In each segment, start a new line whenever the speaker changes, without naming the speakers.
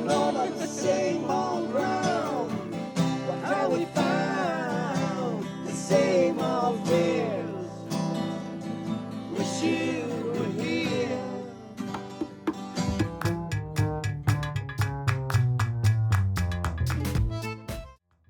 running over the same old ground. But how we found the same old fears. Wish you were here.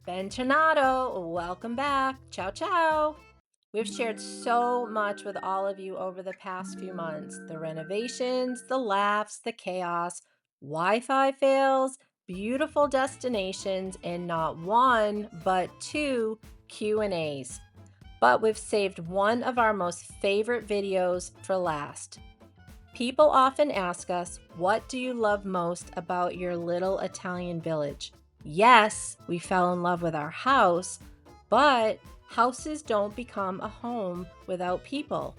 Bentornato, welcome back. Ciao, ciao. We've shared so much with all of you over the past few months. The renovations, the laughs, the chaos, Wi-Fi fails, beautiful destinations, and not one, but two Q&As. But we've saved one of our most favorite videos for last. People often ask us, what do you love most about your little Italian village? Yes, we fell in love with our house, but houses don't become a home without people.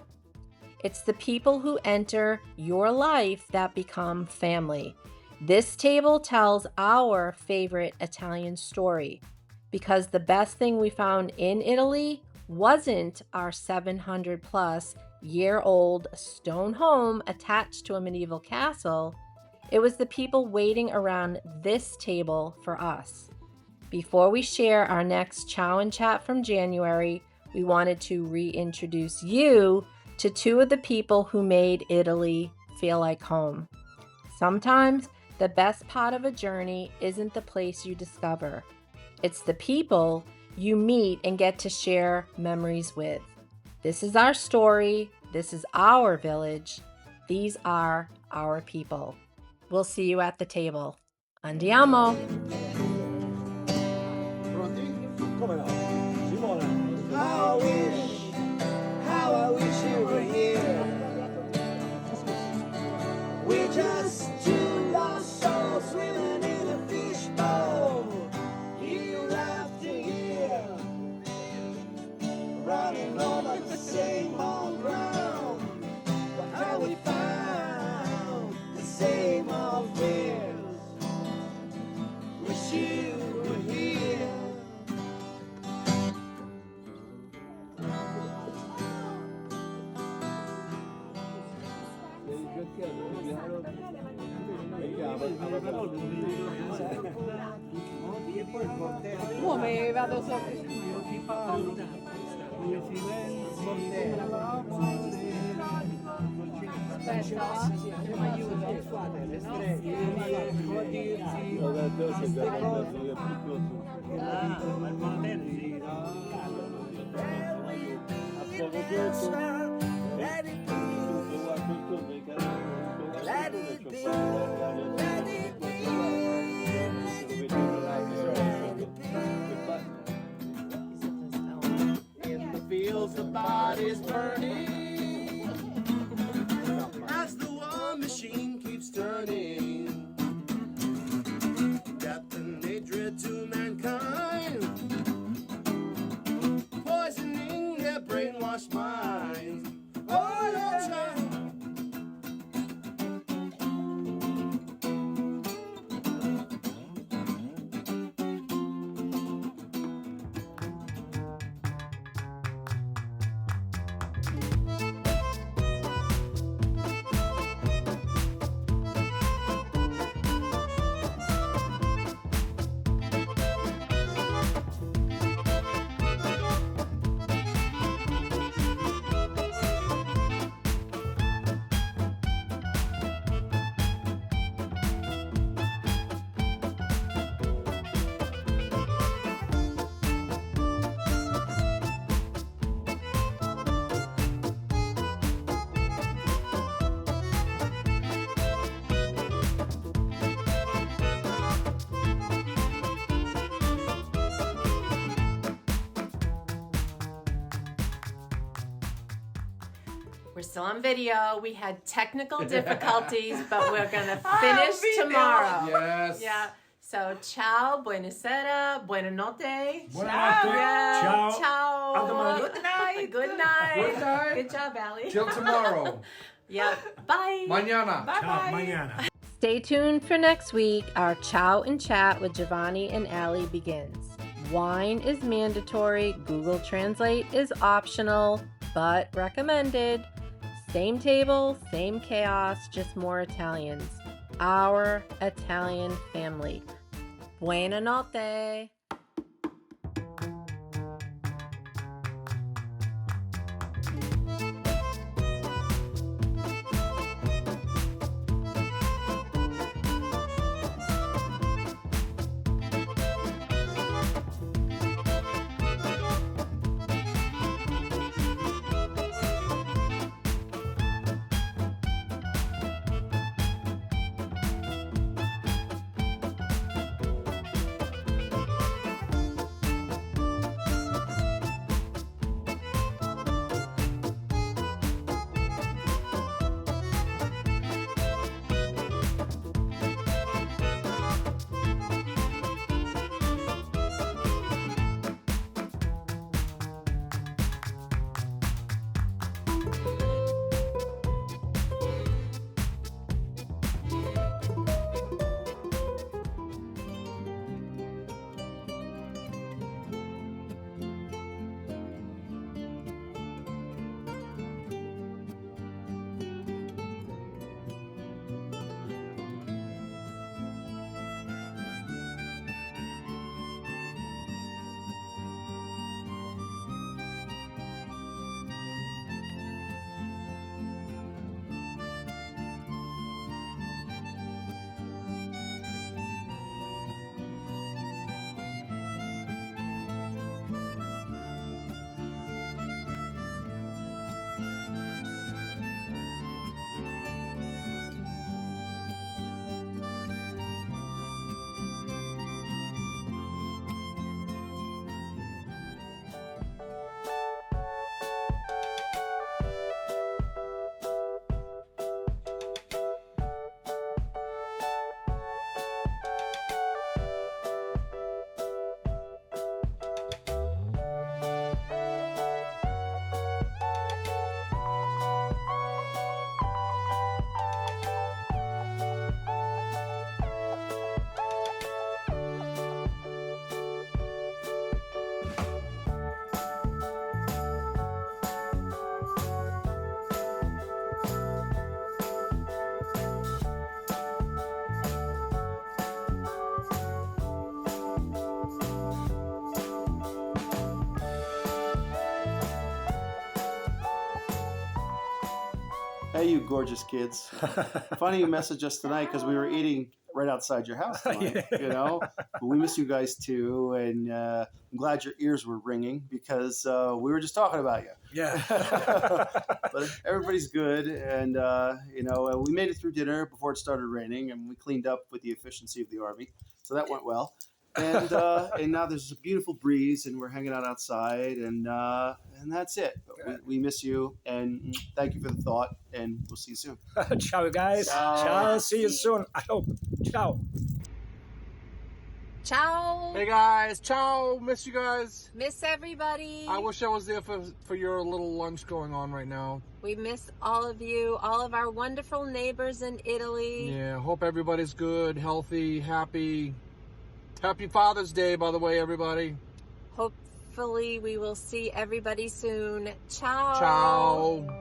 It's the people who enter your life that become family. This table tells our favorite Italian story because the best thing we found in Italy wasn't our 700-plus-year-old stone home attached to a medieval castle. It was the people waiting around this table for us. Before we share our next Ciao and Chat from January, we wanted to reintroduce you to two of the people who made Italy feel like home. Sometimes the best part of a journey isn't the place you discover. It's the people you meet and get to share memories with. This is our story. This is our village. These are our people. We'll see you at the table. Andiamo!
How I wish you were here. We're just two lost souls swimming in a fishbowl. Year after year, running over the same old ground. But how we found the same old fears. Wish you were here.
Come vado sopra? Aspetta, mi aiuto.
Let it be, let it be, let it be, in the fields the body's burning as the war machine keeps turning. Death and hatred to mankind, poisoning their brainwashed minds. All the time.
We're still on video. We had technical difficulties, but we're going to finish tomorrow.
Yes.
Yeah. So, ciao, buonasera, buonanotte.
Buonanotte.
Yeah,
Ciao.
ciao.
Good night.
Good night.
Good night.
Good job, Allie.
Till tomorrow.
Yeah. Bye.
Mañana.
Bye-bye.
Stay tuned for next week. Our Ciao and Chat with Giovanni and Ale begins. Wine is mandatory. Google Translate is optional, but recommended. Same table, same chaos, just more Italians. our Italian family. Buona notte.
Hey, you gorgeous kids. Funny you messaged us tonight because we were eating right outside your house tonight, you know? But we miss you guys too, and I'm glad your ears were ringing because we were just talking about you.
Yeah.
But everybody's good, and, we made it through dinner before it started raining, and we cleaned up with the efficiency of the Army, so that went well. And now there's a beautiful breeze, and we're hanging out outside, and that's it. But we miss you, and thank you for the thought, and we'll see you soon.
Ciao, guys. Ciao. See you soon. I hope. Ciao.
Ciao.
Hey guys, ciao, miss you guys.
Miss everybody.
I wish I was there for your little lunch going on right now.
We miss all of you, all of our wonderful neighbors in Italy.
Yeah, hope everybody's good, healthy, happy. Happy Father's Day, by the way, everybody.
Hopefully we will see everybody soon. Ciao.
Ciao.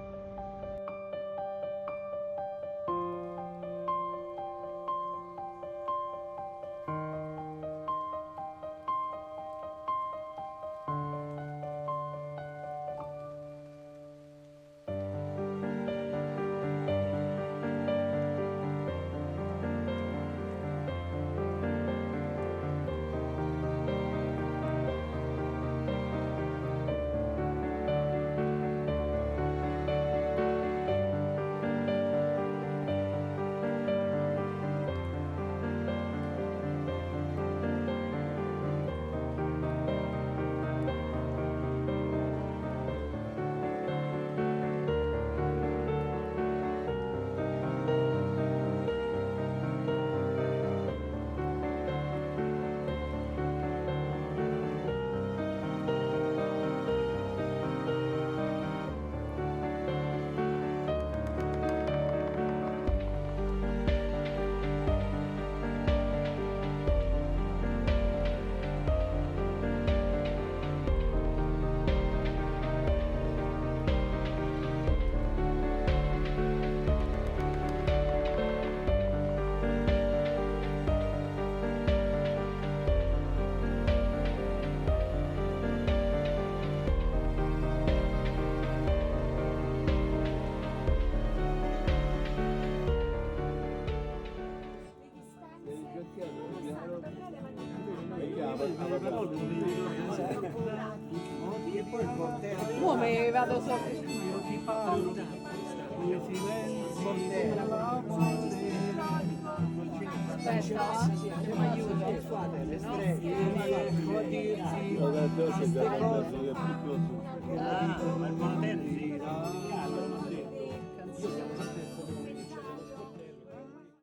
Mo mi vado sopra. Aspetta, mi aiuto.